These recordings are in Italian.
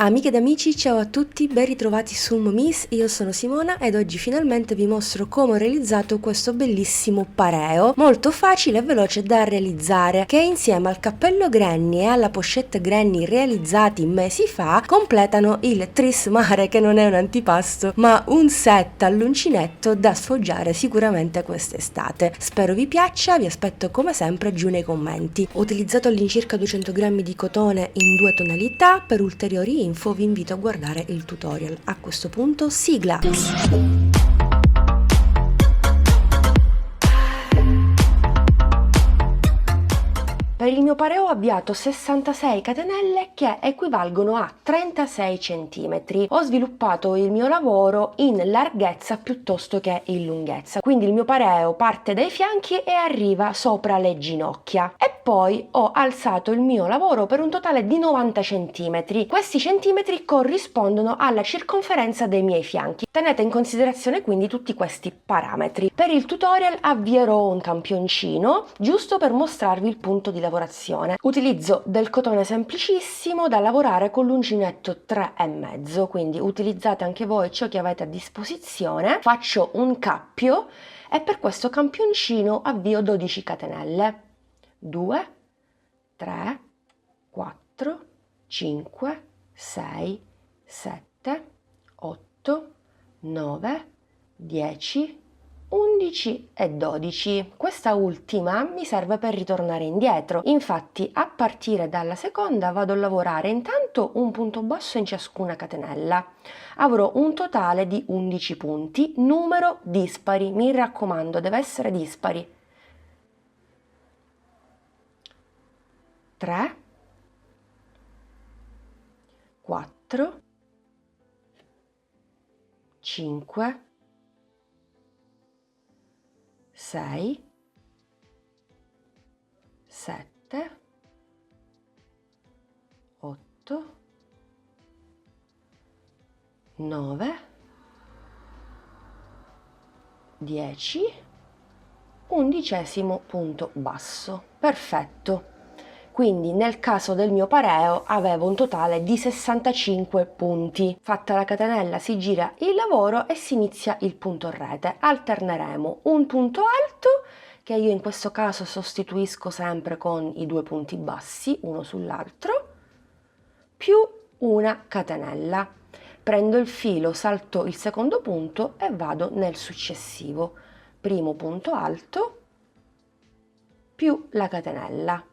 Amiche ed amici, ciao a tutti, ben ritrovati su Momis, io sono Simona ed oggi finalmente vi mostro come ho realizzato questo bellissimo pareo, molto facile e veloce da realizzare, che insieme al cappello Granny e alla pochette Granny realizzati mesi fa, completano il tris mare, che non è un antipasto, ma un set all'uncinetto da sfoggiare sicuramente quest'estate. Spero vi piaccia, vi aspetto come sempre giù nei commenti. Ho utilizzato all'incirca 200 grammi di cotone in due tonalità, per ulteriori info vi invito a guardare il tutorial. A questo punto sigla! Per il mio pareo ho avviato 66 catenelle che equivalgono a 36 cm. Ho sviluppato il mio lavoro in larghezza piuttosto che in lunghezza, quindi il mio pareo parte dai fianchi e arriva sopra le ginocchia. E poi ho alzato il mio lavoro per un totale di 90 cm. Questi centimetri corrispondono alla circonferenza dei miei fianchi. Tenete in considerazione quindi tutti questi parametri. Per il tutorial avvierò un campioncino giusto per mostrarvi il punto di lavorazione. Utilizzo del cotone semplicissimo da lavorare con l'uncinetto 3,5, quindi utilizzate anche voi ciò che avete a disposizione. Faccio un cappio e per questo campioncino avvio 12 catenelle. 2, 3, 4, 5, 6, 7, 8, 9, 10, 11 e 12. Questa ultima mi serve per ritornare indietro, infatti a partire dalla seconda vado a lavorare intanto un punto basso in ciascuna catenella. Avrò un totale di 11 punti, numero dispari, mi raccomando, deve essere dispari. 3, 4, 5, 6, 7, 8, 9, 10, undicesimo punto basso. Perfetto. Quindi nel caso del mio pareo avevo un totale di 65 punti. Fatta la catenella si gira il lavoro e si inizia il punto rete. Alterneremo un punto alto, che io in questo caso sostituisco sempre con i due punti bassi, uno sull'altro, più una catenella. Prendo il filo, salto il secondo punto e vado nel successivo. Primo punto alto più la catenella.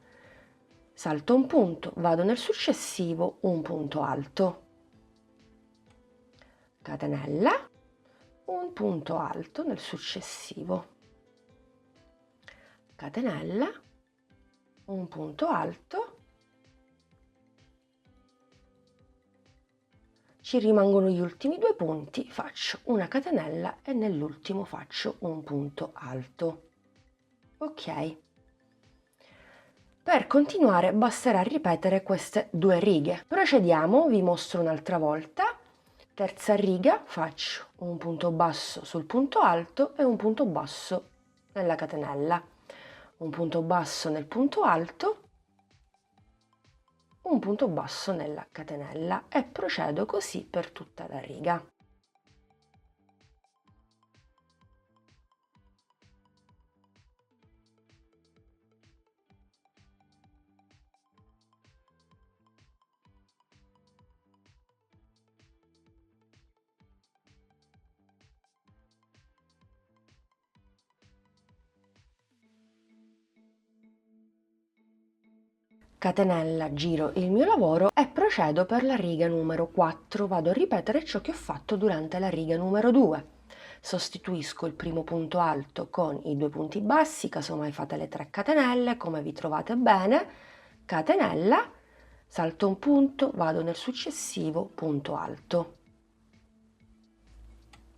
Salto un punto, vado nel successivo, un punto alto. Catenella, un punto alto nel successivo. Catenella, un punto alto. Ci rimangono gli ultimi due punti, faccio una catenella e nell'ultimo faccio un punto alto. Ok. Per continuare basterà ripetere queste due righe. Procediamo, vi mostro un'altra volta. Terza riga, faccio un punto basso sul punto alto e un punto basso nella catenella. Un punto basso nel punto alto, un punto basso nella catenella e procedo così per tutta la riga. Catenella, giro il mio lavoro e procedo per la riga numero 4. Vado a ripetere ciò che ho fatto durante la riga numero 2. Sostituisco il primo punto alto con i due punti bassi, casomai fate le 3 catenelle, come vi trovate bene. Catenella, salto un punto, vado nel successivo punto alto.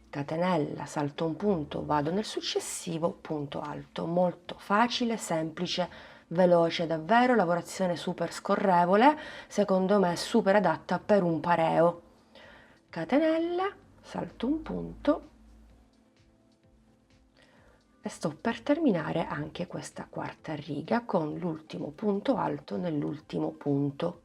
Catenella, salto un punto, vado nel successivo punto alto. Molto facile, semplice, veloce davvero, lavorazione super scorrevole, secondo me super adatta per un pareo. Catenella, salto un punto e sto per terminare anche questa quarta riga con l'ultimo punto alto nell'ultimo punto.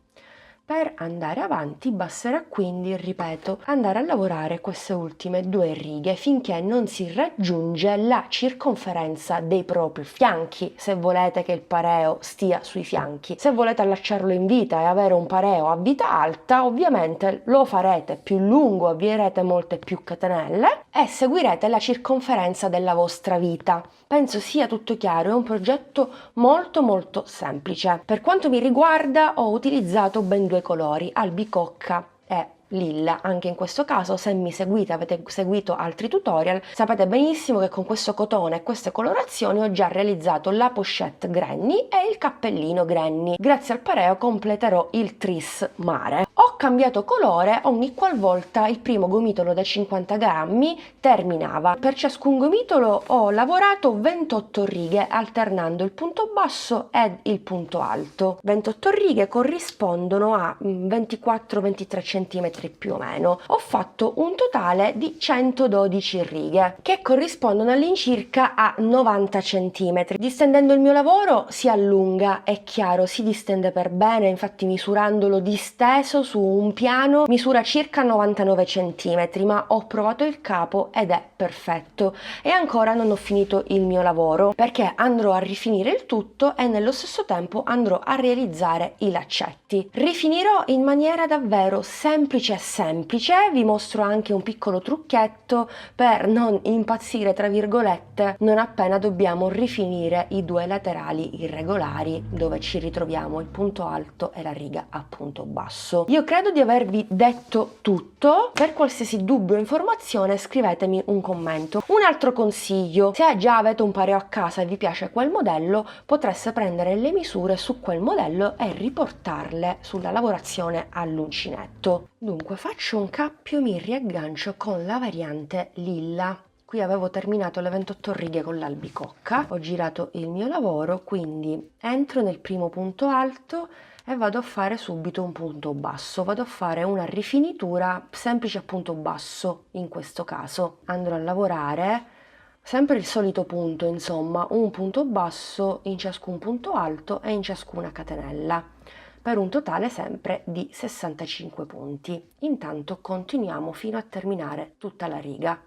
Per andare avanti basterà quindi, ripeto, andare a lavorare queste ultime 2 righe finché non si raggiunge la circonferenza dei propri fianchi, se volete che il pareo stia sui fianchi. Se volete allacciarlo in vita e avere un pareo a vita alta, ovviamente lo farete più lungo, avvierete molte più catenelle e seguirete la circonferenza della vostra vita. Penso sia tutto chiaro, è un progetto molto semplice. Per quanto mi riguarda ho utilizzato ben 2 colori, albicocca e lilla. Anche in questo caso, se mi seguite, avete seguito altri tutorial, sapete benissimo che con questo cotone e queste colorazioni ho già realizzato la pochette granny e il cappellino granny. Grazie al pareo completerò il tris mare. Ho cambiato colore ogni qualvolta il primo gomitolo da 50 grammi terminava. Per ciascun gomitolo ho lavorato 28 righe alternando il punto basso ed il punto alto. 28 righe corrispondono a 24-23 cm più o meno. Ho fatto un totale di 112 righe che corrispondono all'incirca a 90 cm. Distendendo il mio lavoro si allunga, è chiaro, si distende per bene, infatti misurandolo disteso su un piano misura circa 99 cm, ma ho provato il capo ed è perfetto. E ancora non ho finito il mio lavoro perché andrò a rifinire il tutto e nello stesso tempo andrò a realizzare i laccetti. Rifinirò in maniera davvero semplice, vi mostro anche un piccolo trucchetto per non impazzire tra virgolette non appena dobbiamo rifinire i 2 laterali irregolari dove ci ritroviamo il punto alto e la riga a punto basso. Io credo di avervi detto tutto. Per qualsiasi dubbio o informazione scrivetemi un commento. Un altro consiglio: se già avete un pareo a casa e vi piace quel modello, potreste prendere le misure su quel modello e riportarle sulla lavorazione all'uncinetto. Dunque faccio un cappio, mi riaggancio con la variante lilla. Qui avevo terminato le 28 righe con l'albicocca, ho girato il mio lavoro, quindi entro nel primo punto alto e vado a fare subito un punto basso, vado a fare una rifinitura semplice a punto basso. In questo caso andrò a lavorare sempre il solito punto, insomma un punto basso in ciascun punto alto e in ciascuna catenella, per un totale sempre di 65 punti. Intanto continuiamo fino a terminare tutta la riga.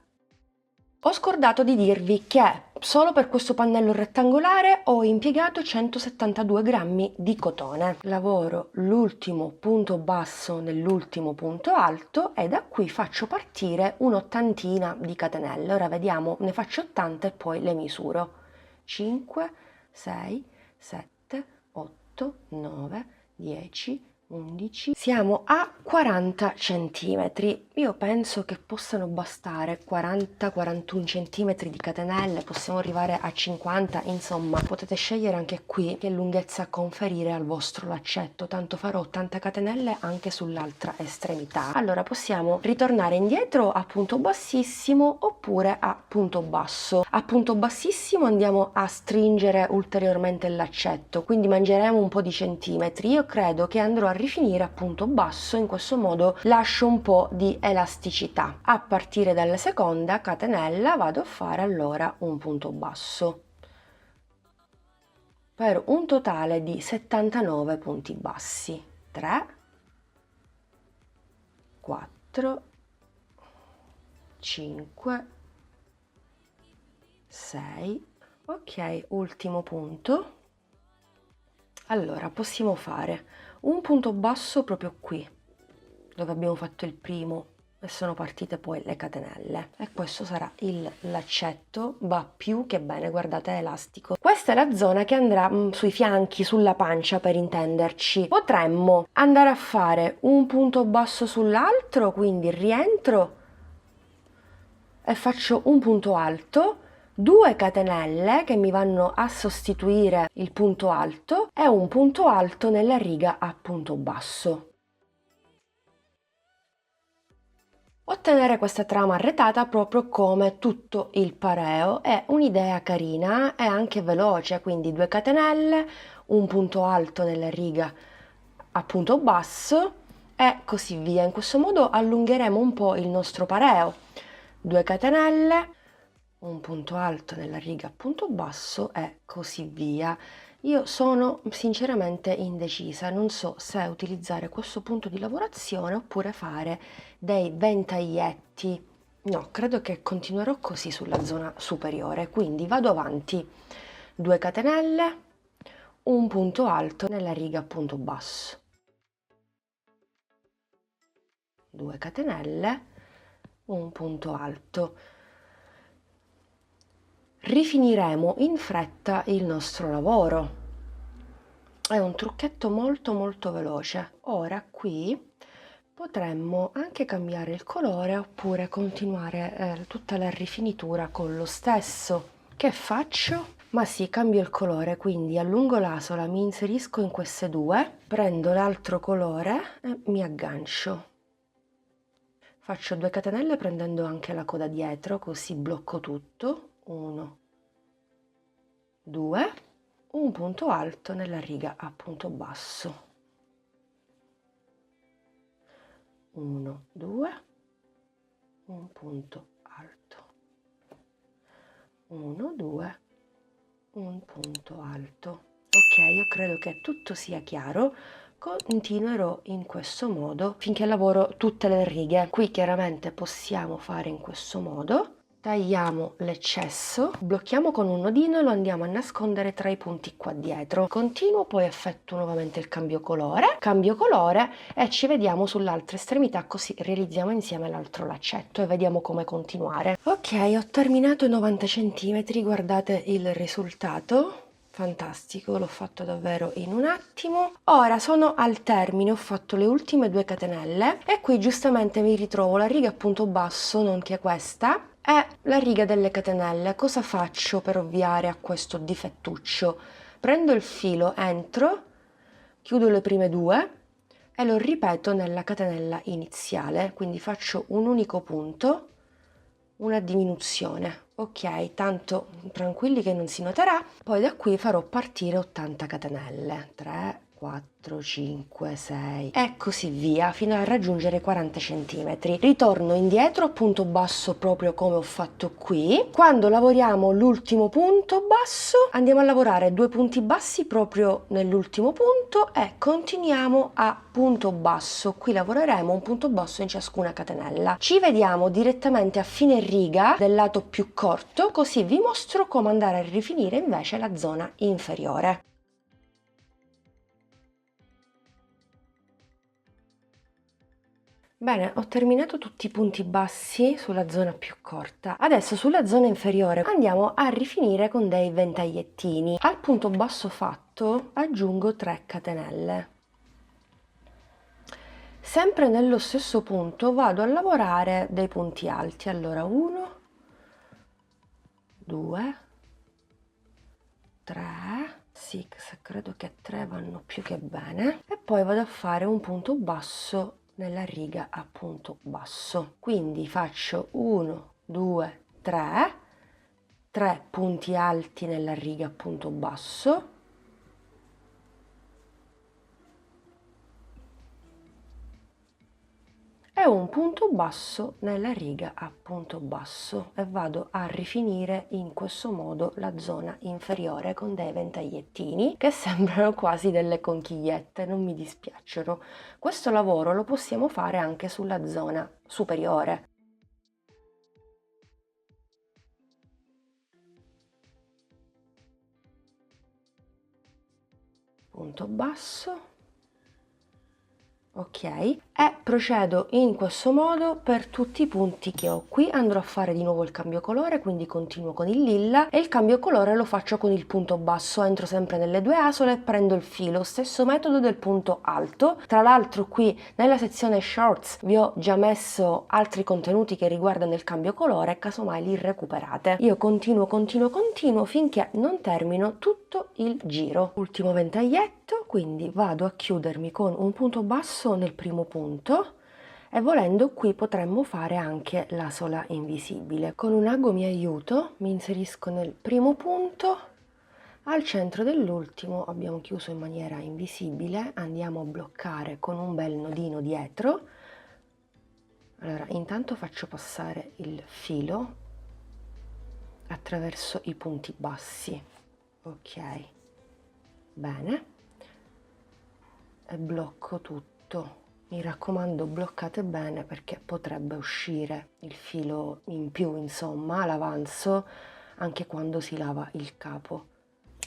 Ho scordato di dirvi che solo per questo pannello rettangolare ho impiegato 172 grammi di cotone. Lavoro l'ultimo punto basso nell'ultimo punto alto e da qui faccio partire un'ottantina di catenelle. Ora vediamo, ne faccio 80 e poi le misuro. 5, 6, 7, 8, 9, 10, 11, siamo a 40 centimetri. Io penso che possano bastare 40-41 centimetri di catenelle, possiamo arrivare a 50, insomma potete scegliere anche qui che lunghezza conferire al vostro laccetto, tanto farò 80 catenelle anche sull'altra estremità. Allora possiamo ritornare indietro a punto bassissimo oppure a punto basso. A punto bassissimo andiamo a stringere ulteriormente il laccetto, quindi mangeremo un po' di centimetri. Io credo che andrò a rifinire a punto basso, in questo modo lascio un po' di elasticità. A partire dalla seconda catenella vado a fare allora un punto basso per un totale di 79 punti bassi. 3, 4, 5, 6, ok, ultimo punto. Allora possiamo fare un punto basso proprio qui dove abbiamo fatto il primo e sono partite poi le catenelle, e questo sarà il laccetto. Va più che bene, guardate, è elastico. Questa è la zona che andrà sui fianchi, sulla pancia per intenderci. Potremmo andare a fare un punto basso sull'altro, quindi rientro e faccio un punto alto, 2 catenelle che mi vanno a sostituire il punto alto e un punto alto nella riga a punto basso. Ottenere questa trama arretata proprio come tutto il pareo è un'idea carina e anche veloce, quindi 2 catenelle, un punto alto nella riga a punto basso e così via. In questo modo allungheremo un po' il nostro pareo. 2 catenelle, un punto alto nella riga a punto basso e così via. Io sono sinceramente indecisa, non so se utilizzare questo punto di lavorazione oppure fare dei ventaglietti. No, credo che continuerò così sulla zona superiore, quindi vado avanti 2 catenelle, un punto alto nella riga punto basso, 2 catenelle, un punto alto. Rifiniremo in fretta il nostro lavoro. È un trucchetto molto veloce. Ora qui potremmo anche cambiare il colore oppure continuare tutta la rifinitura con lo stesso. Che faccio? Ma sì, cambio il colore, quindi allungo l'asola, mi inserisco in queste due, prendo l'altro colore e mi aggancio. Faccio 2 catenelle prendendo anche la coda dietro, così blocco tutto. 1, 2, un punto alto nella riga a punto basso. 1, 2, un punto alto. 1, 2, un punto alto. Ok, io credo che tutto sia chiaro. Continuerò in questo modo finché lavoro tutte le righe. Qui chiaramente possiamo fare in questo modo. Tagliamo l'eccesso, blocchiamo con un nodino e lo andiamo a nascondere tra i punti qua dietro. Continuo, poi effettuo nuovamente il cambio colore e ci vediamo sull'altra estremità, così realizziamo insieme l'altro laccetto e vediamo come continuare. Ok, ho terminato i 90 cm, guardate il risultato. Fantastico, l'ho fatto davvero in un attimo. Ora sono al termine, ho fatto le ultime 2 catenelle e qui giustamente mi ritrovo la riga a punto basso, nonché questa, e la riga delle catenelle. Cosa faccio per ovviare a questo difettuccio? Prendo il filo, entro, chiudo le prime 2 e lo ripeto nella catenella iniziale, quindi faccio un unico punto, una diminuzione. Ok, tanto tranquilli che non si noterà. Poi da qui farò partire 80 catenelle, 3, 4, 5, 6 e così via fino a raggiungere 40 cm. Ritorno indietro a punto basso proprio come ho fatto qui. Quando lavoriamo l'ultimo punto basso andiamo a lavorare 2 punti bassi proprio nell'ultimo punto e continuiamo a punto basso. Qui lavoreremo un punto basso in ciascuna catenella. Ci vediamo direttamente a fine riga del lato più corto, così vi mostro come andare a rifinire invece la zona inferiore. Bene, ho terminato tutti i punti bassi sulla zona più corta. Adesso sulla zona inferiore andiamo a rifinire con dei ventagliettini. Al punto basso fatto aggiungo 3 catenelle. Sempre nello stesso punto vado a lavorare dei punti alti. Allora 1, 2, 3, sì, credo che 3 vanno più che bene. E poi vado a fare un punto basso nella riga a punto basso, quindi faccio 1, 2, 3 punti alti nella riga a punto basso, e un punto basso nella riga a punto basso e vado a rifinire in questo modo la zona inferiore con dei ventagliettini che sembrano quasi delle conchigliette, non mi dispiacciono. Questo lavoro lo possiamo fare anche sulla zona superiore. Punto basso, ok, e procedo in questo modo per tutti i punti che ho. Qui andrò a fare di nuovo il cambio colore, quindi continuo con il lilla e il cambio colore lo faccio con il punto basso. Entro sempre nelle 2 asole e prendo il filo, stesso metodo del punto alto. Tra l'altro qui nella sezione shorts vi ho già messo altri contenuti che riguardano il cambio colore, casomai li recuperate. Io continuo finché non termino tutto il giro. Ultimo ventaglietto, quindi vado a chiudermi con un punto basso nel primo punto e volendo qui potremmo fare anche l'asola invisibile. Con un ago mi aiuto, mi inserisco nel primo punto, al centro dell'ultimo abbiamo chiuso in maniera invisibile, andiamo a bloccare con un bel nodino dietro. Allora intanto faccio passare il filo attraverso i punti bassi, ok, bene, e blocco tutto. Mi raccomando, bloccate bene perché potrebbe uscire il filo in più, insomma, all'avanzo, anche quando si lava il capo.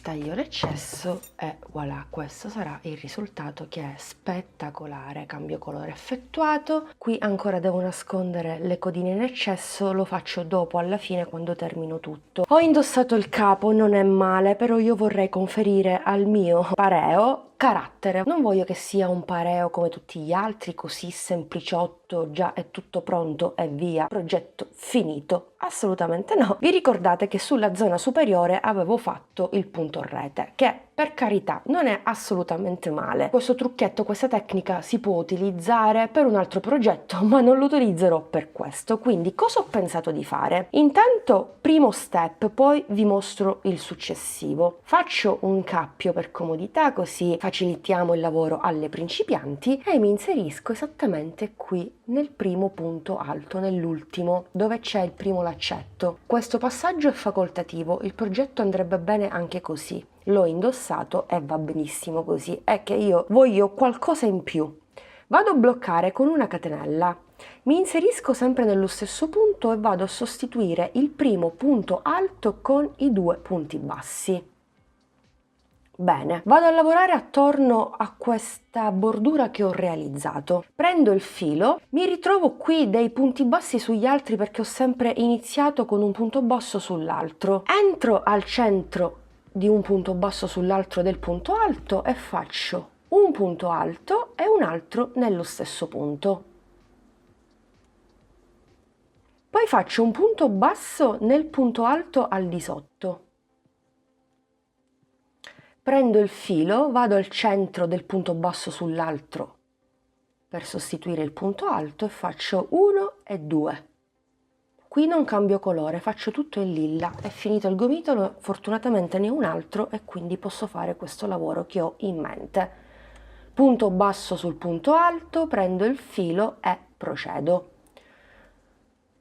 Taglio l'eccesso e voilà, questo sarà il risultato, che è spettacolare. Cambio colore effettuato. Qui ancora devo nascondere le codine in eccesso, lo faccio dopo, alla fine, quando termino tutto. Ho indossato il capo, non è male, però io vorrei conferire al mio pareo carattere. Non voglio che sia un pareo come tutti gli altri, così sempliciotto, già è tutto pronto e via, progetto finito. Assolutamente no. Vi ricordate che sulla zona superiore avevo fatto il punto rete, che per carità non è assolutamente male. Questo trucchetto, questa tecnica si può utilizzare per un altro progetto, ma non lo utilizzerò per questo. Quindi cosa ho pensato di fare? Intanto, primo step, poi vi mostro il successivo. Faccio un cappio per comodità, così facilitiamo il lavoro alle principianti, e mi inserisco esattamente qui nel primo punto alto, nell'ultimo, dove c'è il primo laccetto. Questo passaggio è facoltativo, il progetto andrebbe bene anche così. L'ho indossato e va benissimo così, è che io voglio qualcosa in più. Vado a bloccare con una catenella, mi inserisco sempre nello stesso punto e vado a sostituire il primo punto alto con i due punti bassi. Bene, vado a lavorare attorno a questa bordura che ho realizzato. Prendo il filo, mi ritrovo qui dei punti bassi sugli altri perché ho sempre iniziato con un punto basso sull'altro. Entro al centro di un punto basso sull'altro del punto alto e faccio un punto alto e un altro nello stesso punto. Poi faccio un punto basso nel punto alto al di sotto. Prendo il filo, vado al centro del punto basso sull'altro per sostituire il punto alto e faccio 1 e 2. Qui non cambio colore, faccio tutto in lilla. È finito il gomitolo, fortunatamente ne ho un altro e quindi posso fare questo lavoro che ho in mente. Punto basso sul punto alto, prendo il filo e procedo.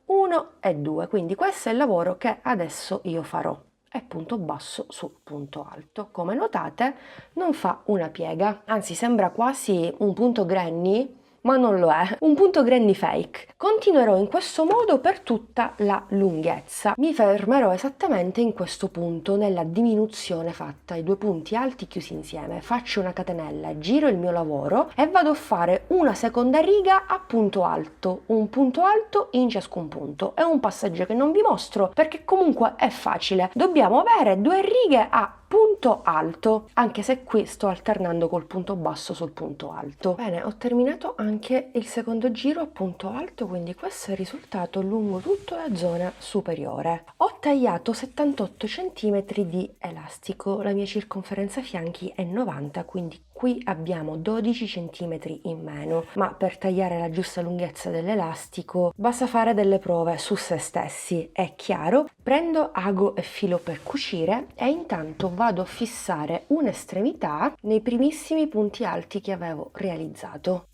1 e 2, quindi questo è il lavoro che adesso io farò. E punto basso su punto alto. Come notate non fa una piega, anzi sembra quasi un punto granny, ma non lo è, un punto granny fake. Continuerò in questo modo per tutta la lunghezza. Mi fermerò esattamente in questo punto, nella diminuzione fatta, i due punti alti chiusi insieme. Faccio una catenella, giro il mio lavoro e vado a fare una seconda riga a punto alto, un punto alto in ciascun punto. È un passaggio che non vi mostro perché comunque è facile. Dobbiamo avere due righe a punto alto, anche se qui sto alternando col punto basso sul punto alto. Bene, ho terminato anche il secondo giro a punto alto, quindi questo è il risultato lungo tutta la zona superiore. Ho tagliato 78 cm di elastico, la mia circonferenza fianchi è 90, quindi qui abbiamo 12 cm in meno, ma per tagliare la giusta lunghezza dell'elastico basta fare delle prove su se stessi, è chiaro. Prendo ago e filo per cucire e intanto vado a fissare un'estremità nei primissimi punti alti che avevo realizzato.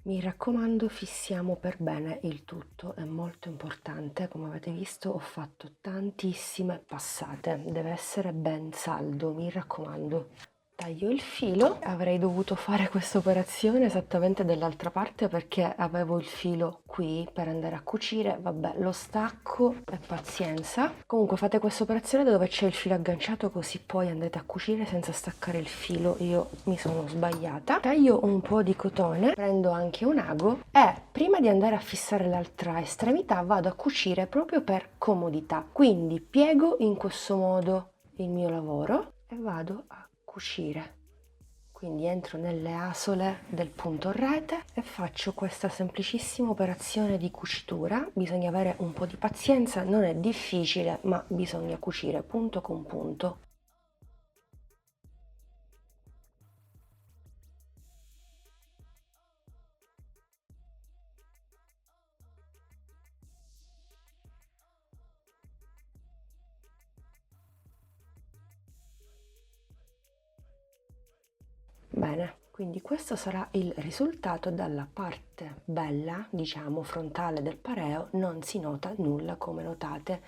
Mi raccomando, fissiamo per bene il tutto, è molto importante. Come avete visto ho fatto tantissime passate, deve essere ben saldo, mi raccomando. Taglio il filo, avrei dovuto fare questa operazione esattamente dall'altra parte perché avevo il filo qui per andare a cucire, vabbè, lo stacco e pazienza. Comunque fate questa operazione dove c'è il filo agganciato, così poi andate a cucire senza staccare il filo. Io mi sono sbagliata. Taglio un po' di cotone, prendo anche un ago e prima di andare a fissare l'altra estremità vado a cucire proprio per comodità. Quindi piego in questo modo il mio lavoro e vado a cucire Quindi entro nelle asole del punto rete e faccio questa semplicissima operazione di cucitura. Bisogna avere un po' di pazienza, non è difficile, ma bisogna cucire punto con punto. Bene, quindi questo sarà il risultato. Dalla parte bella, diciamo frontale del pareo, non si nota nulla, come notate.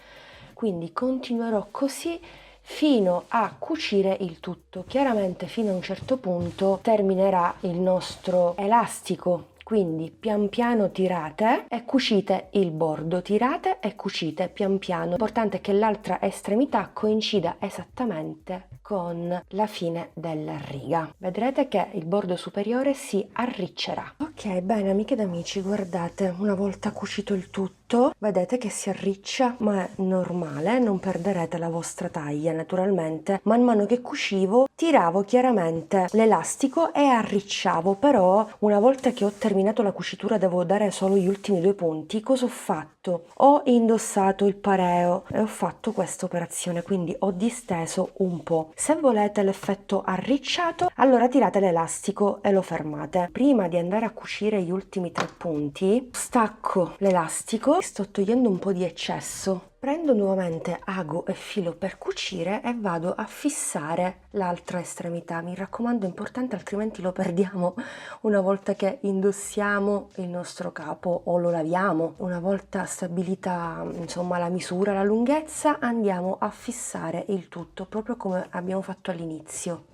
Quindi continuerò così fino a cucire il tutto. Chiaramente fino a un certo punto terminerà il nostro elastico. Quindi pian piano tirate e cucite il bordo, tirate e cucite pian piano. L'importante è che l'altra estremità coincida esattamente con la fine della riga. Vedrete che il bordo superiore si arriccerà. Ok, bene amiche ed amici, guardate, una volta cucito il tutto, vedete che si arriccia, ma è normale, non perderete la vostra taglia naturalmente. Man mano che cucivo tiravo chiaramente l'elastico e arricciavo, però una volta che ho terminato la cucitura devo dare solo gli ultimi 2 punti. Cosa ho fatto? Ho indossato il pareo e ho fatto questa operazione, quindi ho disteso un po'. Se volete l'effetto arricciato, allora tirate l'elastico e lo fermate. Prima di andare a cucire gli ultimi 3 punti, stacco l'elastico, sto togliendo un po' di eccesso. Prendo nuovamente ago e filo per cucire e vado a fissare l'altra estremità. Mi raccomando, è importante, altrimenti lo perdiamo una volta che indossiamo il nostro capo o lo laviamo. Una volta stabilita, insomma, la misura, la lunghezza, andiamo a fissare il tutto, proprio come abbiamo fatto all'inizio.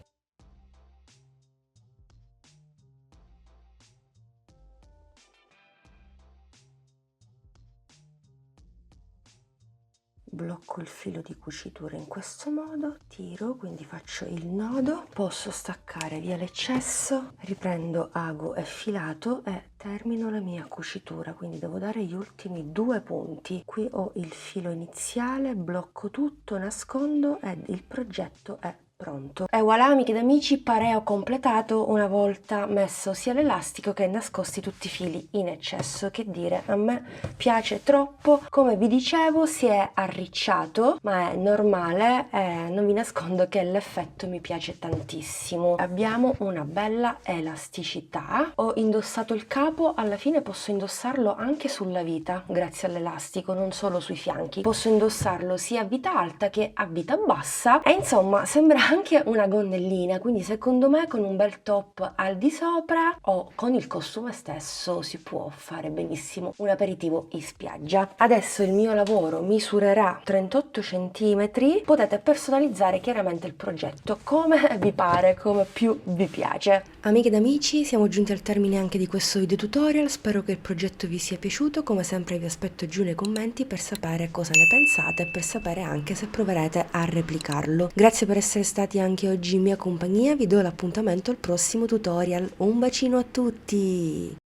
Blocco il filo di cucitura in questo modo, tiro, quindi faccio il nodo, posso staccare via l'eccesso, riprendo ago e filato e termino la mia cucitura. Quindi devo dare gli ultimi 2 punti. Qui ho il filo iniziale, blocco tutto, nascondo ed il progetto è pronto. E voilà amiche ed amici, pareo completato una volta messo sia l'elastico che nascosti tutti i fili in eccesso. Che dire, a me piace troppo. Come vi dicevo, si è arricciato, ma è normale, non vi nascondo che l'effetto mi piace tantissimo. Abbiamo una bella elasticità. Ho indossato il capo, alla fine posso indossarlo anche sulla vita grazie all'elastico, non solo sui fianchi. Posso indossarlo sia a vita alta che a vita bassa e insomma sembra anche una gonnellina, quindi secondo me con un bel top al di sopra o con il costume stesso si può fare benissimo un aperitivo in spiaggia. Adesso il mio lavoro misurerà 38 cm, potete personalizzare chiaramente il progetto come vi pare, come più vi piace. Amiche ed amici, siamo giunti al termine anche di questo video tutorial, spero che il progetto vi sia piaciuto. Come sempre vi aspetto giù nei commenti per sapere cosa ne pensate e per sapere anche se proverete a replicarlo. Grazie per essere stati anche oggi in mia compagnia, vi do l'appuntamento al prossimo tutorial. Un bacino a tutti!